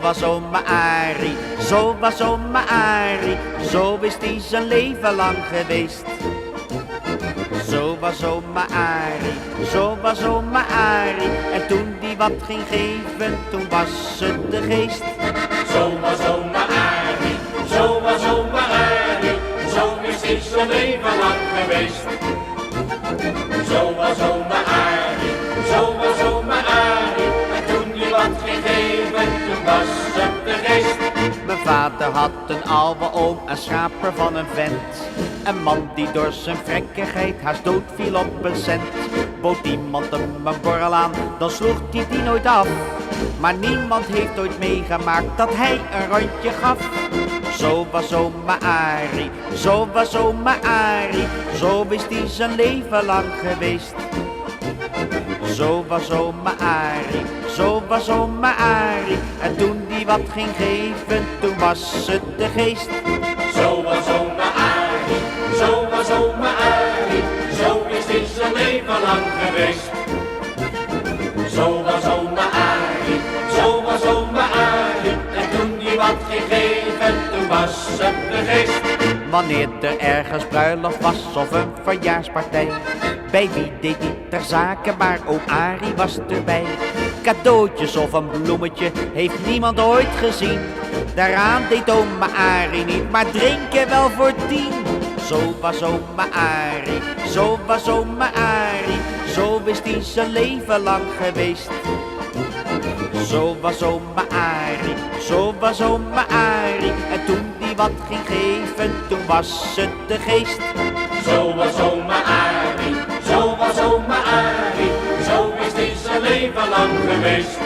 was oma Arie, zo was oma Arie, zo is die zijn leven lang geweest. Zo was oma Arie, zo was oma Arie, en toen die wat ging geven, toen was het de geest. Zo was oma Arie, zo was oma Arie, zo is die zijn leven lang geweest. Zo was oma Arie, zo was oma Arie, en toen die wat ging geven, toen was het de geest. Mijn vader had een oude oom, een schaper van een vent. Een man die door zijn vrekkigheid haast dood viel op een cent. Bood iemand hem een borrel aan, dan sloeg hij die nooit af. Maar niemand heeft ooit meegemaakt dat hij een rondje gaf. Zo was oma Arie, zo was oma Arie, zo is die zijn leven lang geweest. Zo was oma Arie, zo was oma Arie, en toen die wat ging geven, toen was het de geest. Zo was oma Arie, zo was oma Arie, zo is die zijn leven lang geweest. Zo was oma Arie, zo was oma Arie, en toen die wat ging geven, toen was het de geest. Wanneer er ergens bruiloft was of een verjaarspartij, bij wie deed niet ter zake, maar oom Arie was erbij. Cadeautjes of een bloemetje heeft niemand ooit gezien. Daaraan deed oma Arie niet, maar drinken wel voor 10. Zo was oma Arie, zo was oma Arie, zo is die zijn leven lang geweest. Zo was oma Arie, zo was oma Arie, en toen die wat ging geven, toen was het de geest. Zo was oma Arie, zo was oma Arie, zo is die zijn leven lang geweest.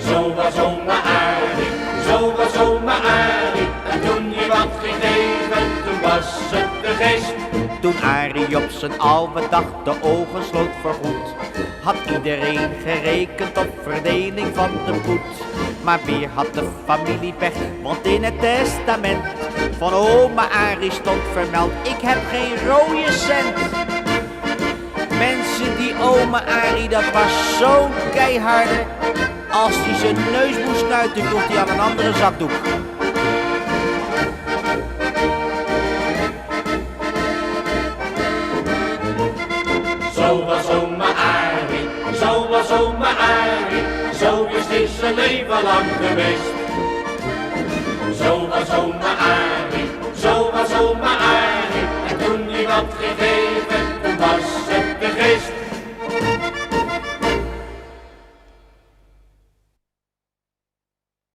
Zo was oma Arie, zo was oma Arie, en toen die wat ging geven, toen was het de geest. Toen Arie op zijn oude dag de ogen sloot voorgoed, had iedereen gerekend op verdeling van de poet. Maar weer had de familie pech, want in het testament van oma Arie stond vermeld: ik heb geen rode cent. Mensen, die oma Arie, dat was zo'n keiharde. Als hij zijn neus moest snuiten, kon hij aan een andere zakdoek. Zo was oma Arie, zo was oma Arie, zo is die zijn leven lang geweest. Zo was oma Arie, zo was oma Arie, en toen die wat gegeven.